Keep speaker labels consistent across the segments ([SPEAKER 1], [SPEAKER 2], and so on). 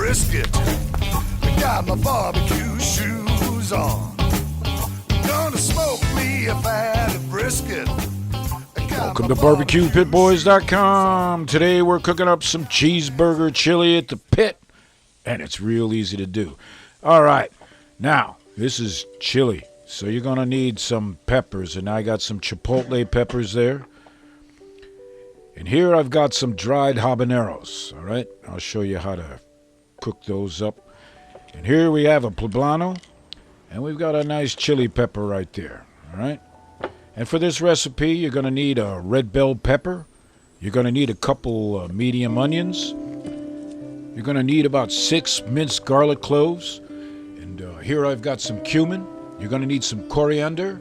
[SPEAKER 1] brisket. I got my barbecue shoes on. Gonna smoke me a fatty brisket.
[SPEAKER 2] Welcome to BBQPitBoys.com. Today we're cooking up some cheeseburger chili at the pit, and it's real easy to do. All right, now this is chili, so you're gonna need some peppers, and I got some chipotle peppers there. And here I've got some dried habaneros. All right, I'll show you how to cook those up. And here we have a poblano, and we've got a nice chili pepper right there. All right. And for this recipe, you're going to need a red bell pepper. You're going to need a couple medium onions. You're going to need about 6 minced garlic cloves. And here I've got some cumin. You're going to need some coriander.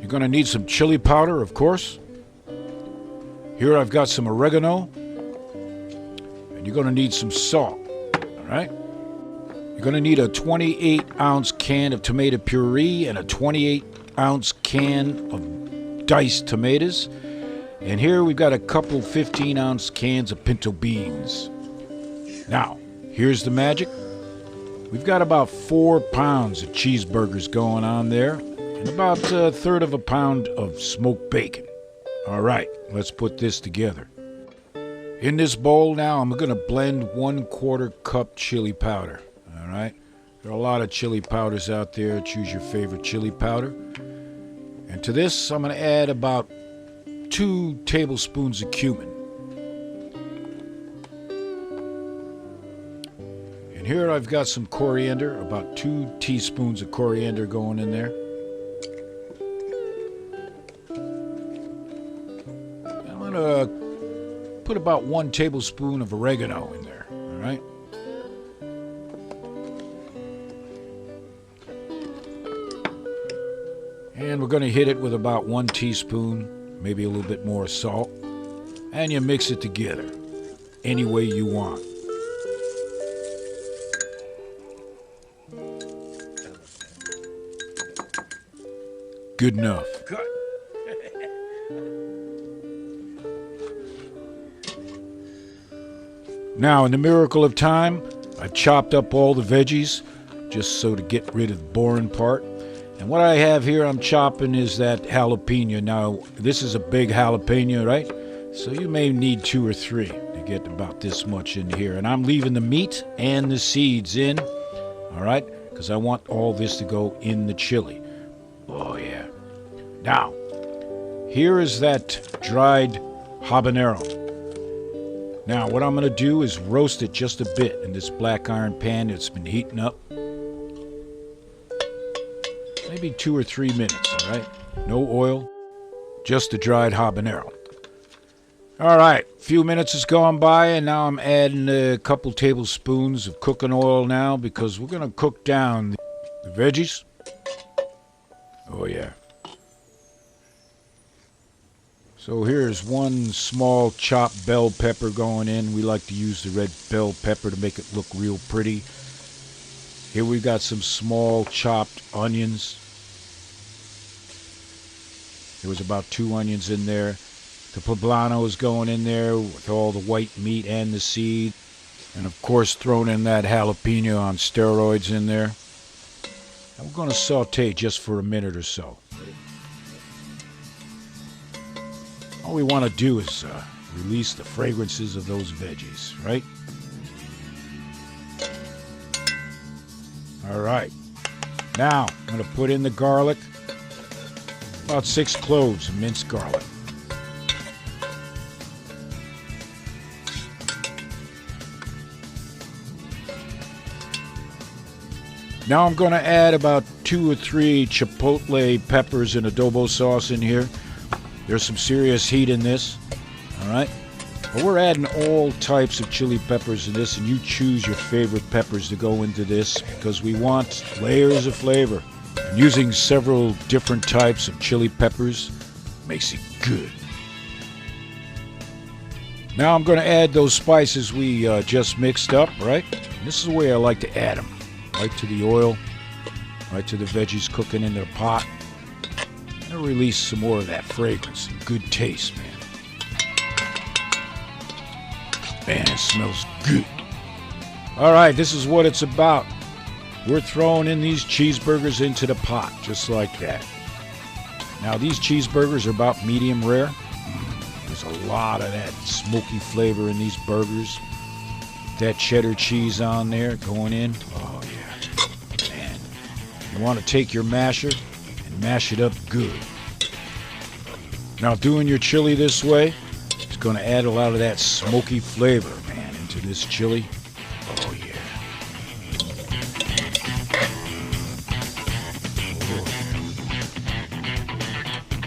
[SPEAKER 2] You're going to need some chili powder, of course. Here I've got some oregano. And you're going to need some salt. All right? You're going to need a 28-ounce can of tomato puree and a 28-ounce can of diced tomatoes. And here we've got a couple 15-ounce cans of pinto beans. Now, here's the magic. We've got about 4 pounds of cheeseburgers going on there and about a third of a pound of smoked bacon. All right, let's put this together. In this bowl now, I'm going to blend 1/4 cup chili powder. All right, there are a lot of chili powders out there. Choose your favorite chili powder. And to this, I'm going to add about 2 tablespoons of cumin. And here I've got some coriander, about 2 teaspoons of coriander going in there. I'm going to put about 1 tablespoon of oregano in there, all right? And we're going to hit it with about 1 teaspoon, maybe a little bit more salt. And you mix it together any way you want. Good enough. Cut. Now, in the miracle of time, I chopped up all the veggies just so to get rid of the boring part. And what I have here I'm chopping is that jalapeno. Now, this is a big jalapeno, right? So you may need 2 or 3 to get about this much in here. And I'm leaving the meat and the seeds in, all right? Because I want all this to go in the chili. Oh, yeah. Now, here is that dried habanero. Now, what I'm going to do is roast it just a bit in this black iron pan that's been heating up. Maybe 2 or 3 minutes, all right? No oil, just the dried habanero. All right, a few minutes has gone by, and now I'm adding a couple tablespoons of cooking oil now because we're going to cook down the veggies. Oh, yeah. So here's 1 small chopped bell pepper going in. We like to use the red bell pepper to make it look real pretty. Here we've got some small chopped onions. There was about 2 onions in there. The poblano is going in there with all the white meat and the seed. And of course throwing in that jalapeno on steroids in there. And we're going to saute just for a minute or so. All we want to do is release the fragrances of those veggies, right? All right. Now, I'm going to put in the garlic. About 6 cloves of minced garlic. Now I'm going to add about 2 or 3 chipotle peppers and adobo sauce in here. There's some serious heat in this, all right? But we're adding all types of chili peppers in this, and you choose your favorite peppers to go into this because we want layers of flavor. And using several different types of chili peppers makes it good. Now I'm going to add those spices we just mixed up, right? And this is the way I like to add them. Right to the oil, right to the veggies cooking in the pot. And release some more of that fragrance and good taste, man. Man, it smells good. All right, this is what it's about. We're throwing in these cheeseburgers into the pot, just like that. Now, these cheeseburgers are about medium rare. There's a lot of that smoky flavor in these burgers. That cheddar cheese on there going in. Oh, yeah. Man, you want to take your masher and mash it up good. Now, doing your chili this way is going to add a lot of that smoky flavor, man, into this chili. Oh, yeah.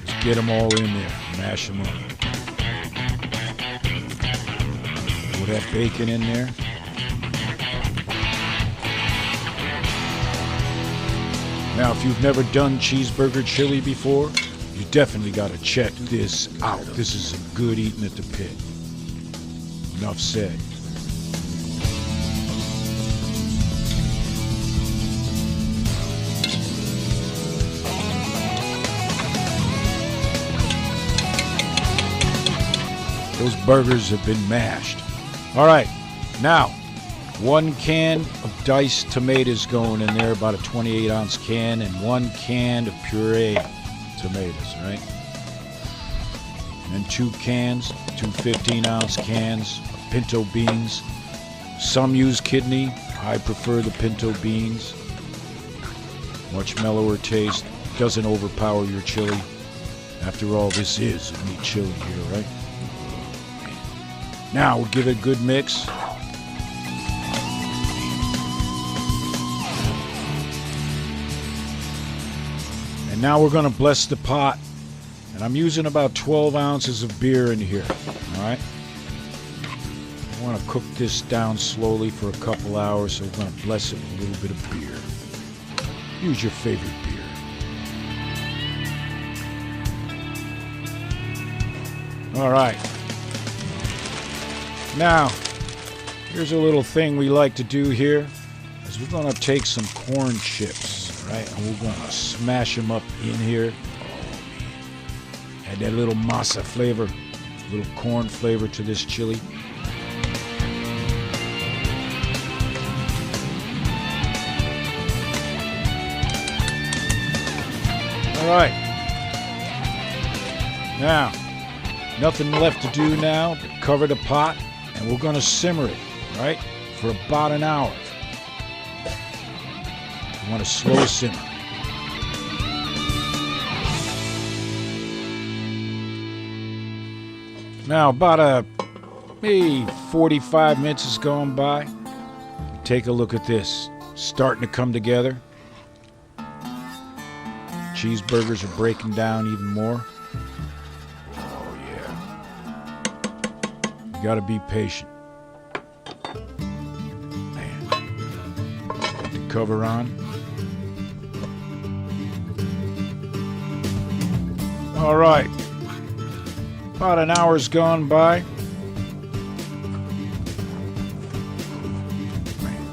[SPEAKER 2] Just get them all in there. Mash them up. Put that bacon in there. Now, if you've never done cheeseburger chili before, you definitely got to check this out. This is some good eating at the pit. Enough said. Those burgers have been mashed. All right, now 1 can of diced tomatoes going in there, about a 28-ounce can, and 1 can of puree tomatoes, right? And 2 cans, 2 15-ounce cans of pinto beans. Some use kidney. I prefer the pinto beans. Much mellower taste. Doesn't overpower your chili. After all, this is a meat chili here, right? Now we'll give it a good mix. And now we're going to bless the pot. And I'm using about 12 ounces of beer in here. All right. I want to cook this down slowly for a couple hours, so we're going to bless it with a little bit of beer. Use your favorite beer. All right. Now, here's a little thing we like to do here, is we're going to take some corn chips, right, and we're going to smash them up in here. Add that little masa flavor, little corn flavor to this chili. All right. Now, nothing left to do now but cover the pot. And we're going to simmer it, right, for about an hour. You want to slow simmer. Now, about maybe 45 minutes has gone by. Take a look at this. Starting to come together. Cheeseburgers are breaking down even more. You gotta be patient. Man. Put the cover on. All right. About an hour's gone by. Man.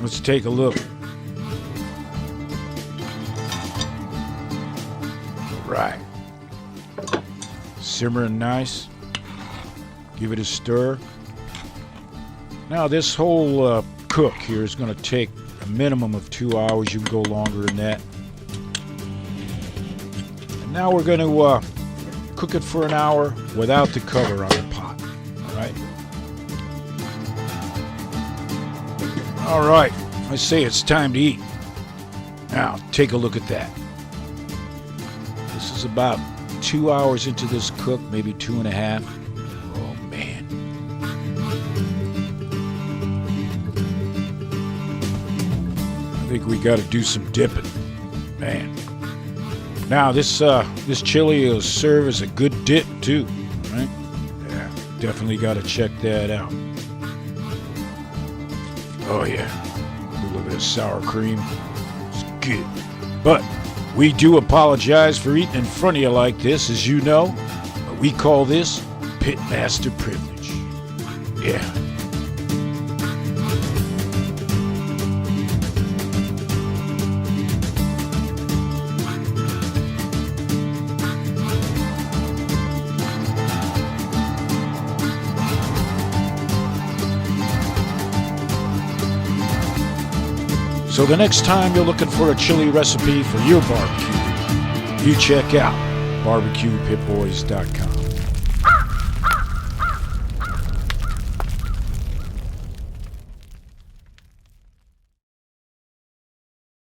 [SPEAKER 2] Let's take a look. All right. Simmering nice. Give it a stir. Now this whole cook here is going to take a minimum of 2 hours. You can go longer than that. And now we're going to cook it for an hour without the cover on the pot. All right. All right. I say it's time to eat. Now take a look at that. This is about 2 hours into this cook, maybe 2.5. I think we got to do some dipping, man. Now this chili will serve as a good dip too, right? Yeah, definitely got to check that out. Oh yeah, a little bit of sour cream, it's good. But we do apologize for eating in front of you like this, as you know. But we call this pitmaster privilege. Yeah. So the next time you're looking for a chili recipe for your barbecue, you check out BBQPitBoys.com.